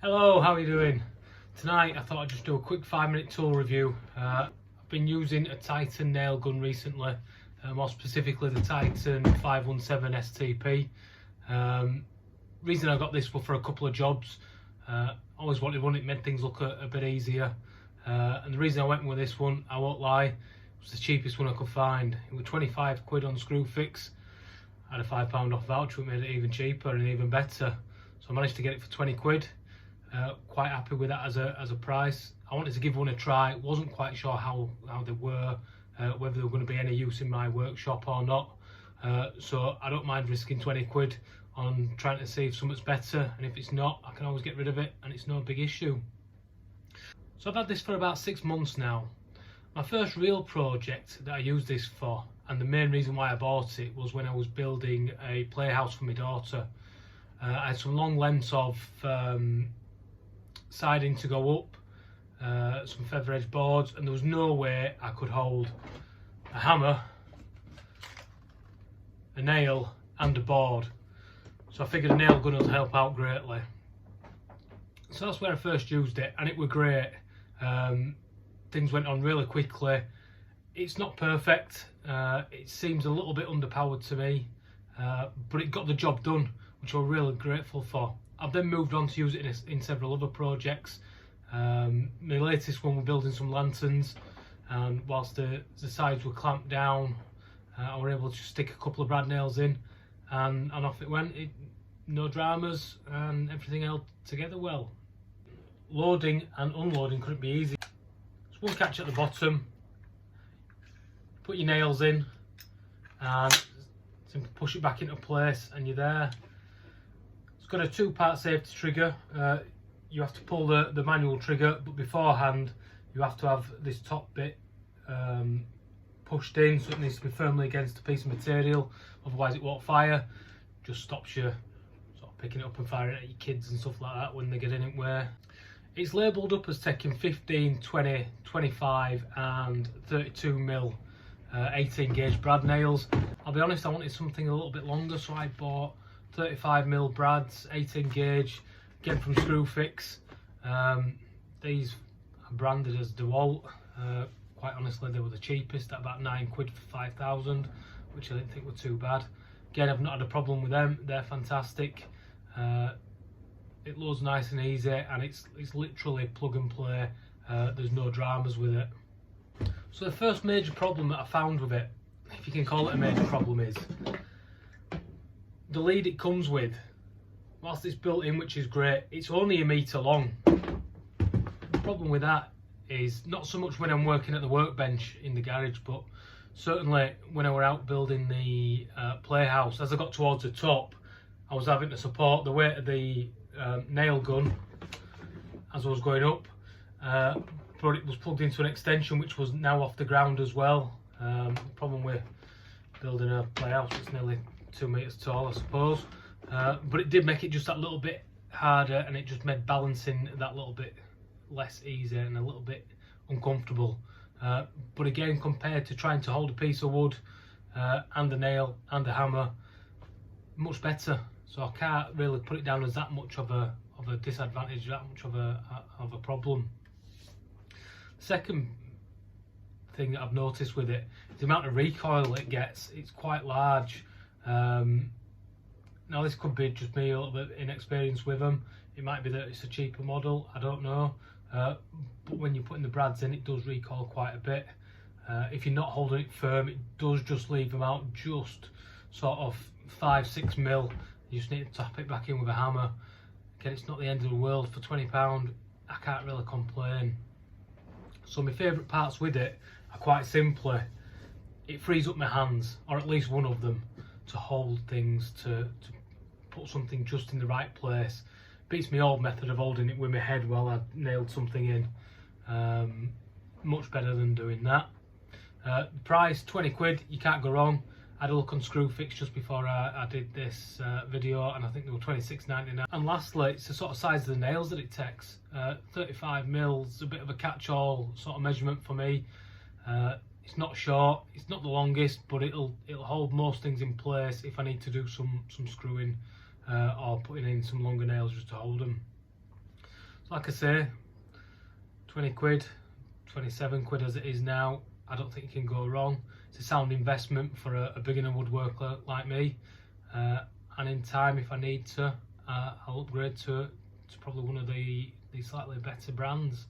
Hello, how are you doing? Tonight I thought I'd just do a quick 5-minute tool review. I've been using a Titan nail gun recently, more specifically the Titan 517STP. Reason I got this was for a couple of jobs. Always wanted one, it made things look a bit easier. And the reason I went with this one, I won't lie, it was the cheapest one I could find. It was 25 quid on Screwfix. I had a £5 off voucher, it made it even cheaper and even better. So I managed to get it for 20 quid. Quite happy with that as a price. I wanted to give one a try. Wasn't quite sure how they were, whether they were going to be any use in my workshop or not. So I don't mind risking 20 quid on trying to see if something's better, and if it's not, I can always get rid of it and it's no big issue. So I've had this for about 6 months now. My first real project that I used this for, and the main reason why I bought it, was when I was building a playhouse for my daughter. I had some long lengths of siding to go up, some feather edge boards, and there was no way I could hold a hammer, a nail and a board. So I figured a nail gun would help out greatly. So that's where I first used it, and it were great. Things went on really quickly. It's not perfect, it seems a little bit underpowered to me, but it got the job done, which I'm really grateful for. I've then moved on to use it in several other projects. My latest one, we're building some lanterns, and whilst the sides were clamped down, I were able to stick a couple of brad nails in, and off it went. No dramas, and everything held together well. Loading and unloading couldn't be easy. There's one catch at the bottom. Put your nails in and simply push it back into place, and you're there. It's got a 2-part safety trigger. You have to pull the manual trigger, but beforehand you have to have this top bit pushed in, so it needs to be firmly against a piece of material, otherwise it won't fire. Just stops you sort of picking it up and firing it at your kids and stuff like that when they get in it where. It's labelled up as taking 15, 20, 25 and 32mm 18 gauge brad nails. I'll be honest, I wanted something a little bit longer, so I bought 35mm brads, 18 gauge, again from Screwfix. These are branded as DeWalt. Quite honestly, they were the cheapest at about 9 quid for 5,000, which I didn't think were too bad. Again, I've not had a problem with them, they're fantastic. It loads nice and easy, and it's literally plug and play. There's no dramas with it. So the first major problem that I found with it, if you can call it a major problem, is the lead it comes with. Whilst it's built in, which is great, it's only 1 metre long. The problem with that is not so much when I'm working at the workbench in the garage, but certainly when I were out building the playhouse. As I got towards the top, I was having to support the weight of the nail gun as I was going up, but it was plugged into an extension which was now off the ground as well. The problem with building a playhouse, it's nearly 2 metres tall, I suppose, but it did make it just that little bit harder, and it just made balancing that little bit less easy and a little bit uncomfortable. But again, compared to trying to hold a piece of wood and a nail and a hammer, much better. So I can't really put it down as that much of a disadvantage, that much of a problem. Second thing that I've noticed with it is the amount of recoil it gets. It's quite large. Now this could be just me a little bit inexperienced with them. It might be that it's a cheaper model, I don't know. But when you're putting the brads in, it does recoil quite a bit. If you're not holding it firm, it does just leave them out just sort of 5-6mm. You just need to tap it back in with a hammer. Again, it's not the end of the world. For £20, I can't really complain. So my favourite parts with it are quite simply, it frees up my hands, or at least one of them, to hold things, to put something just in the right place. Beats my old method of holding it with my head while I nailed something in. Much better than doing that. Price, 20 quid, you can't go wrong. I had a look on Screwfix just before I did this video, and I think they were £26.99. And lastly, it's the sort of size of the nails that it takes. 35mm is a bit of a catch-all sort of measurement for me. It's not short, it's not the longest, but it'll hold most things in place if I need to do some screwing or putting in some longer nails just to hold them. So like I say, 20 quid, 27 quid as it is now, I don't think you can go wrong. It's a sound investment for a beginner woodworker like me, and in time, if I need to, I'll upgrade to probably one of the slightly better brands,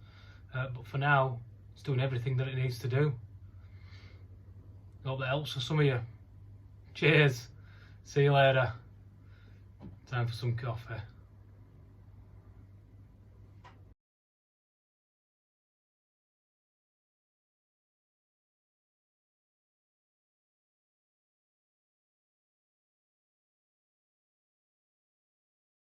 but for now it's doing everything that it needs to do. I hope that helps for some of you. Cheers, see you later. Time for some coffee.